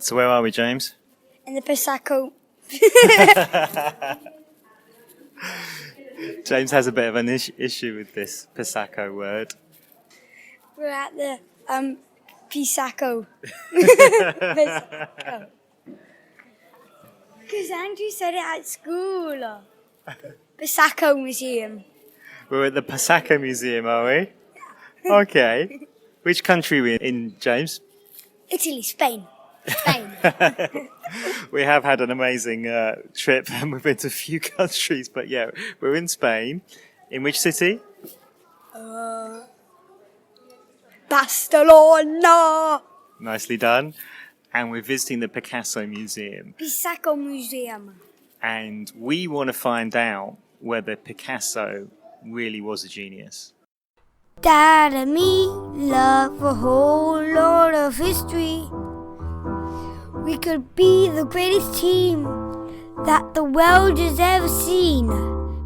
So where are we, James? In the Picasso. James has a bit of an issue with this Picasso word. We're at the Picasso. Picasso. Because Andrew said it at school. Picasso Museum. We're at the Picasso Museum, are we? Okay. Which country are we in, James? Italy, Spain. We have had an amazing trip and we've been to a few countries, but yeah, we're in Spain. In which city? Barcelona. Nicely done. And we're visiting the Picasso Museum. Picasso Museum. And we want to find out whether Picasso really was a genius. Dad and me love a whole lot of history. We could be the greatest team that the world has ever seen.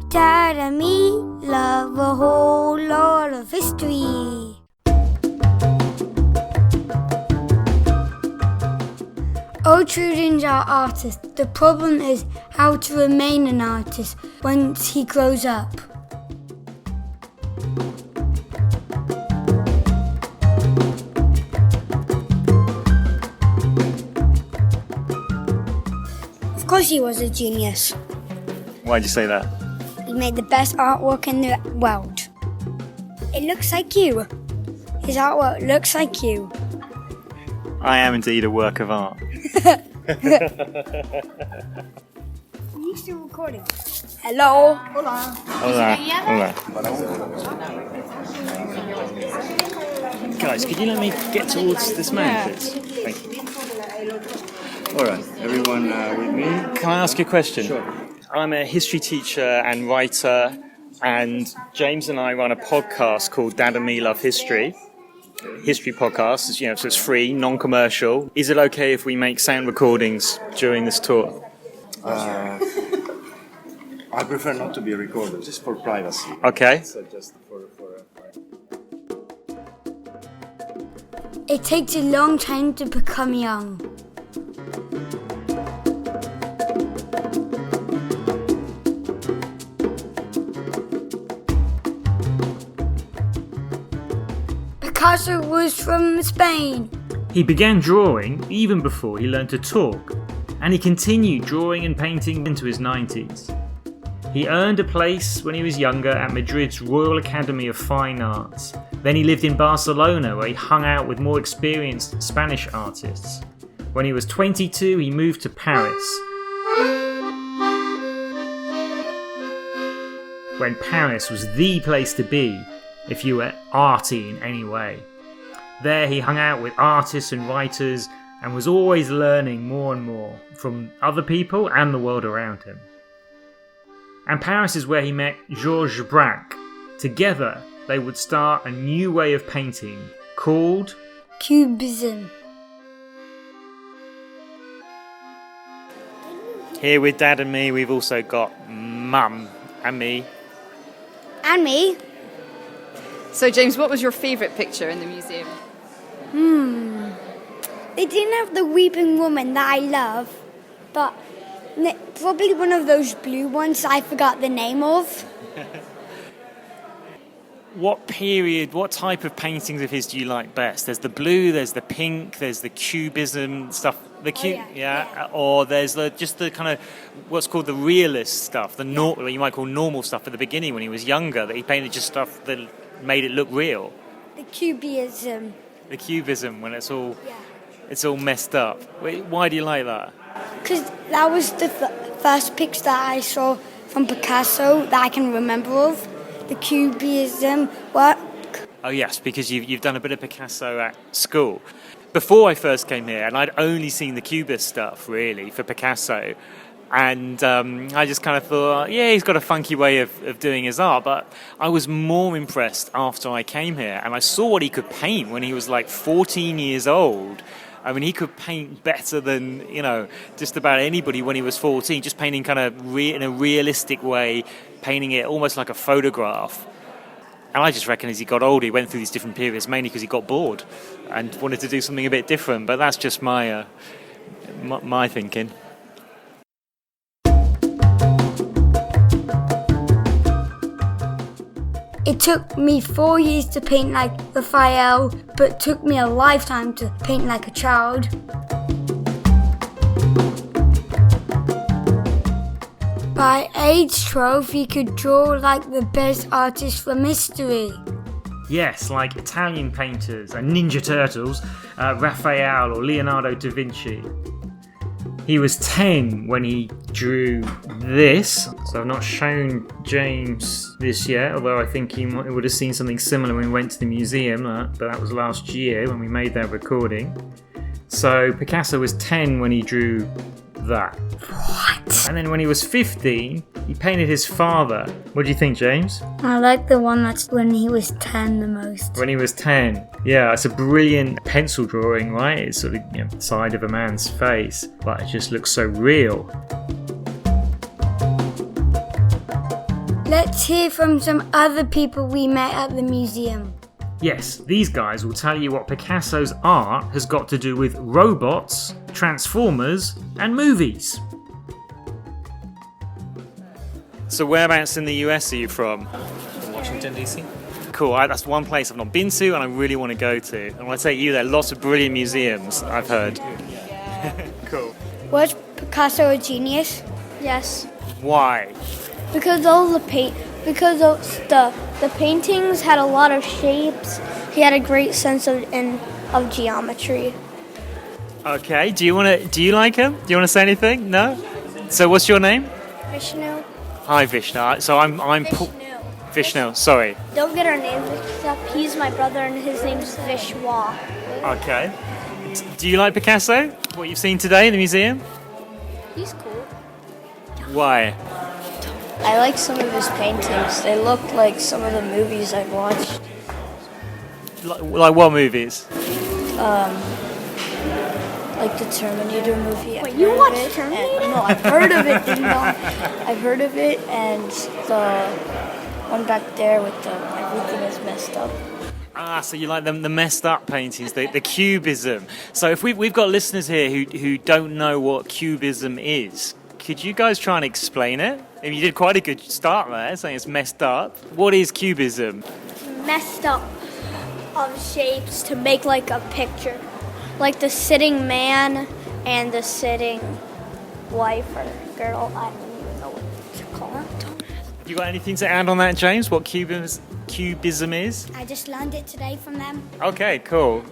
Dad and me love a whole lot of history. Old Trudin's our artist. The problem is how to remain an artist once he grows up. Of course he was a genius. Why'd you say that? He made the best artwork in the world. It looks like you. His artwork looks like you. I am indeed a work of art. Are you still recording? Hello. Hola. Hola. Guys, could you let me get towards this man, please? Thank you. All right, everyone with me? Can I ask you a question? Sure. I'm a history teacher and writer, and James and I run a podcast called Dad and Me Love History. History podcast, so it's free, non-commercial. Is it okay if we make sound recordings during this tour? I prefer not to be recorded, just for privacy. Okay. So just for It takes a long time to become young. Picasso was from Spain. He began drawing even before he learned to talk, and he continued drawing and painting into his 90s. He earned a place when he was younger at Madrid's Royal Academy of Fine Arts. Then he lived in Barcelona, where he hung out with more experienced Spanish artists. When he was 22, he moved to Paris, when Paris was the place to be if you were arty in any way. There he hung out with artists and writers and was always learning more and more from other people and the world around him. And Paris is where he met Georges Braque. Together they would start a new way of painting called Cubism. Here with Dad and me, we've also got Mum and me. And me. So, James, what was your favourite picture in the museum? They didn't have the weeping woman that I love, but probably one of those blue ones I forgot the name of. What period, what type of paintings of his do you like best? There's the blue, there's the pink, there's the cubism stuff. Or there's just the kind of what's called the realist stuff, what you might call normal stuff at the beginning when he was younger, that he painted just stuff that made it look real. The cubism. The cubism, when it's all messed up. Why do you like that? Because that was the first picture that I saw from Picasso that I can remember of. The cubism work. Oh yes, because you've done a bit of Picasso at school. Before I first came here, and I'd only seen the Cubist stuff, really, for Picasso, and I just kind of thought, yeah, he's got a funky way of doing his art, but I was more impressed after I came here, and I saw what he could paint when he was like 14 years old. I mean, he could paint better than, just about anybody when he was 14, just painting kind of in a realistic way, painting it almost like a photograph. And I just reckon as he got older, he went through these different periods, mainly because he got bored and wanted to do something a bit different. But that's just my my thinking. It took me 4 years to paint like Raphael, but took me a lifetime to paint like a child. By age 12, he could draw like the best artist from history. Yes, like Italian painters and Ninja Turtles, Raphael or Leonardo da Vinci. He was 10 when he drew this, so I've not shown James this yet, although I think he would have seen something similar when we went to the museum, but that was last year when we made that recording. So Picasso was 10 when he drew that. What? And then when he was 15, he painted his father. What do you think, James? I like the one that's when he was 10 the most. When he was 10. Yeah, it's a brilliant pencil drawing, right? It's sort of the side of a man's face, but it just looks so real. Let's hear from some other people we met at the museum. Yes, these guys will tell you what Picasso's art has got to do with robots, transformers, and movies. So whereabouts in the US are you from? Washington, D.C. Cool, that's one place I've not been to and I really want to go to. And when I take you there, lots of brilliant museums, I've heard. Cool. Was Picasso a genius? Yes, Why? because the paintings had a lot of shapes. He had a great sense of geometry. Okay, do you like him? Do you want to say anything? No? So what's your name? Vishnu. Hi Vishnu. So I'm Vishnu, sorry. Don't get our names mixed up. He's my brother and his name's Vishwa. Okay. Do you like Picasso? What you've seen today in the museum? He's cool. Why? I like some of his paintings. They look like some of the movies I've watched. Like what movies? Like the Terminator movie. Wait, you watched Terminator? No, I've heard of it. I've heard of it, and the one back there with everything is messed up. Ah, so you like the messed up paintings, the cubism. So if we've got listeners here who don't know what cubism is, could you guys try and explain it? I mean, you did quite a good start there, saying it's messed up. What is cubism? Messed up of shapes to make like a picture. Like the sitting man and the sitting wife or girl. I don't even know what to call it. You got anything to add on that, James? What cubism is? I just learned it today from them. Okay, cool.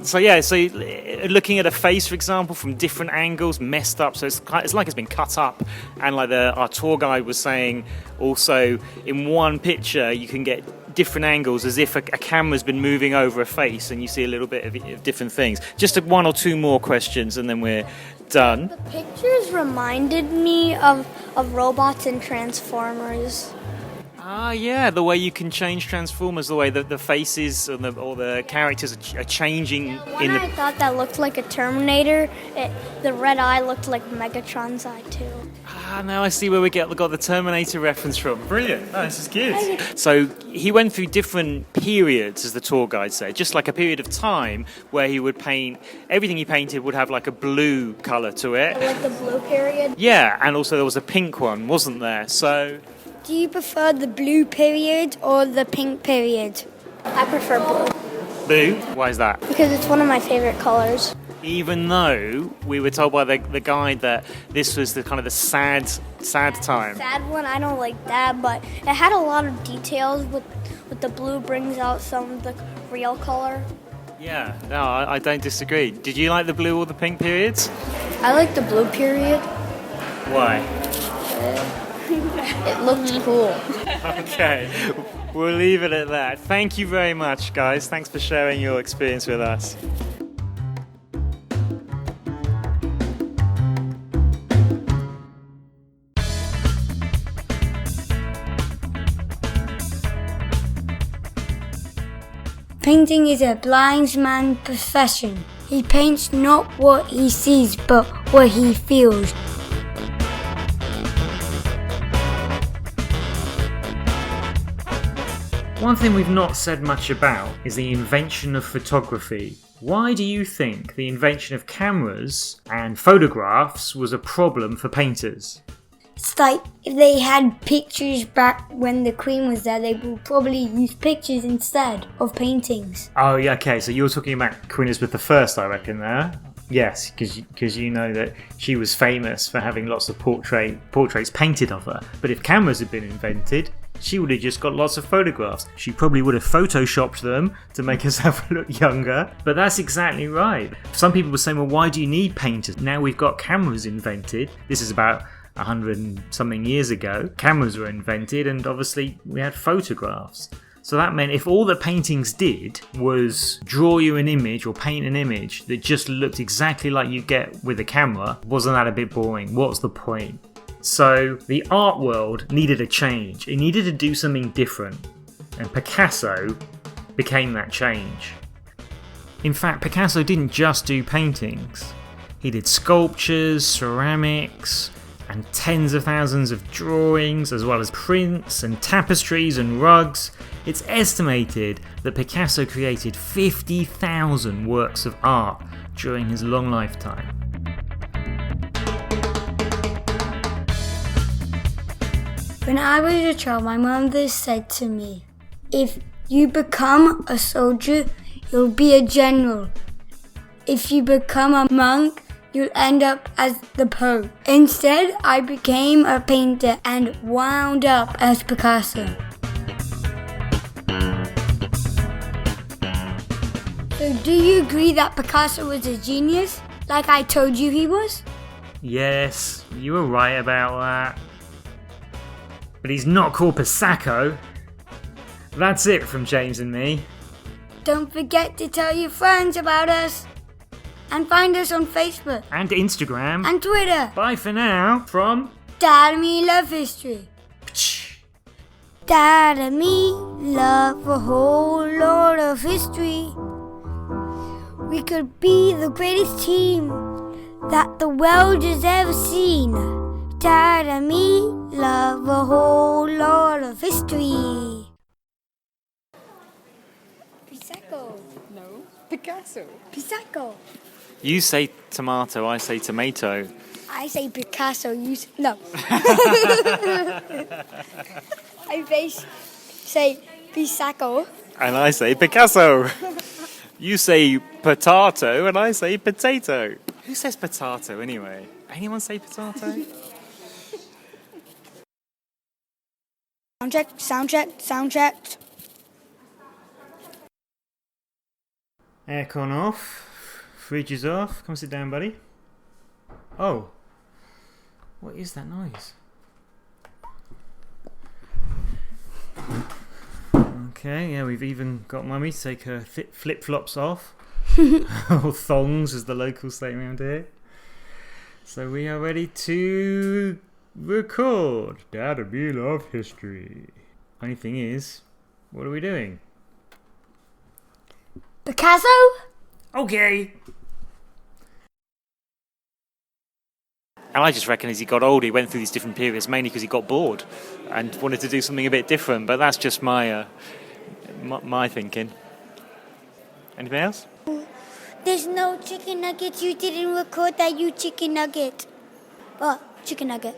So looking at a face, for example, from different angles, messed up. So it's like it's been cut up. And like our tour guide was saying, also in one picture you can get different angles, as if a camera's been moving over a face, and you see a little bit of different things. Just one or two more questions, and then we're done. The pictures reminded me of robots and Transformers. Ah, yeah, the way you can change Transformers, the way that the faces or the characters are changing. One I thought that looked like a Terminator. The red eye looked like Megatron's eye too. Ah, now I see where we got the Terminator reference from. Brilliant. Oh, this is good. So he went through different periods, as the tour guide said, just like a period of time where he would paint, everything he painted would have like a blue colour to it. Like the blue period. Yeah, and also there was a pink one, wasn't there? So Do you prefer the blue period or the pink period? I prefer blue blue? Why is that? because it's one of my favorite colors. Even though we were told by the guide that this was the kind of the sad time. Sad one, I don't like that, but it had a lot of details with the blue brings out some of the real color. Yeah, no, I don't disagree. Did you like the blue or the pink periods? I like the blue period. Why? It looked cool. Okay, we'll leave it at that. Thank you very much, guys. Thanks for sharing your experience with us. Painting is a blind man's profession. He paints not what he sees, but what he feels. One thing we've not said much about is the invention of photography. Why do you think the invention of cameras and photographs was a problem for painters? It's like if they had pictures back when the Queen was there, they would probably use pictures instead of paintings. Oh, yeah, okay, so you're talking about Queen Elizabeth I, I reckon, there? Yes, because you know that she was famous for having lots of portraits painted of her. But if cameras had been invented, she would have just got lots of photographs. She probably would have photoshopped them to make herself look younger. But that's exactly right. Some people were saying, well, why do you need painters? Now we've got cameras invented. This is about 100 and something years ago. Cameras were invented and obviously we had photographs. So that meant if all the paintings did was draw you an image or paint an image that just looked exactly like you get with a camera, wasn't that a bit boring? What's the point? So the art world needed a change. It needed to do something different. And Picasso became that change. In fact, Picasso didn't just do paintings. He did sculptures, ceramics, and tens of thousands of drawings, as well as prints and tapestries and rugs. It's estimated that Picasso created 50,000 works of art during his long lifetime. When I was a child, my mother said to me, if you become a soldier, you'll be a general. If you become a monk, you'll end up as the Pope. Instead, I became a painter and wound up as Picasso. So do you agree that Picasso was a genius, like I told you he was? Yes, you were right about that. But he's not called Pisacco. That's it from James and me. Don't forget to tell your friends about us. And find us on Facebook. And Instagram. And Twitter. Bye for now from Dad and me love history. Dad and me love a whole lot of history. We could be the greatest team that the world has ever seen. Dad and me love a whole lot of history. Pisacco. No. Picasso. Pisacco. You say tomato, I say tomato. I say Picasso, you say... No. I say Pisacco. And I say Picasso. You say potato and I say potato. Who says potato anyway? Anyone say potato? Sound check. aircon off. Fridge is off. Come sit down, buddy. Oh. What is that noise? Okay, yeah, we've even got Mummy to take her flip-flops off. Or thongs, as the locals say around here. So we are ready to record Dad and Me Love History. Only thing is, what are we doing? Picasso? Okay. And I just reckon as he got older, he went through these different periods, mainly because he got bored and wanted to do something a bit different. But that's just my thinking. Anything else? There's no chicken nuggets. You didn't record that, you chicken nugget. Oh, chicken nugget.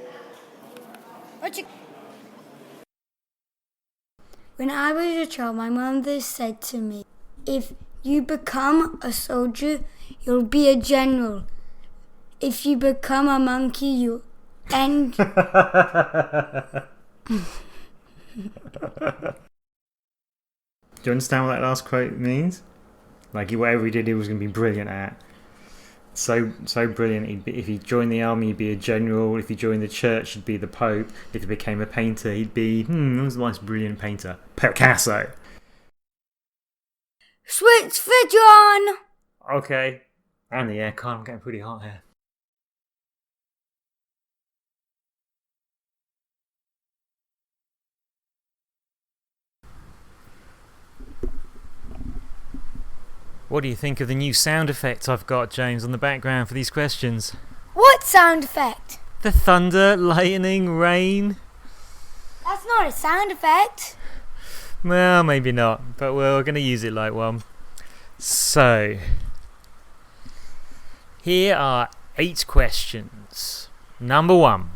When I was a child, my mother said to me, if you become a soldier, you'll be a general. If you become a monkey, you end... Do you understand what that last quote means? Like, whatever he did, he was going to be brilliant at. So brilliant. If he joined the army, he'd be a general. If he joined the church, he'd be the Pope. If he became a painter, he'd be, that was a nice, brilliant painter. Picasso. Switch fridge on! Okay. And the aircon, I'm getting pretty hot here. What do you think of the new sound effects I've got, James, on the background for these questions? What sound effect? The thunder, lightning, rain. That's not a sound effect. Well, maybe not, but we're going to use it like one. So, here are 8 questions. Number 1.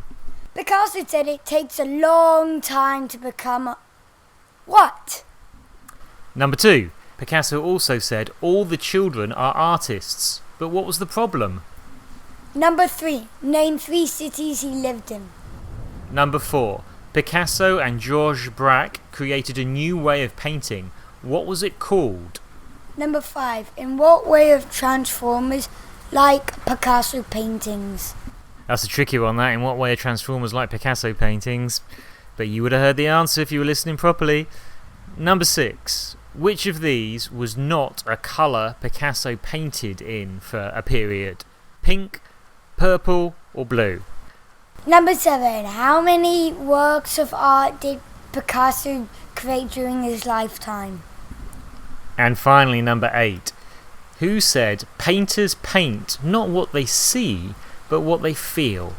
Picasso said it takes a long time to become what? Number 2. Picasso also said all the children are artists, but what was the problem? Number 3. Name 3 cities he lived in. Number 4. Picasso and Georges Braque created a new way of painting. What was it called? Number 5. In what way of Transformers like Picasso paintings? That's a tricky one, that. In what way are Transformers like Picasso paintings? But you would have heard the answer if you were listening properly. Number 6. Which of these was not a colour Picasso painted in for a period? Pink, purple or blue? Number 7. How many works of art did Picasso create during his lifetime? And finally, number 8. Who said painters paint not what they see, but what they feel?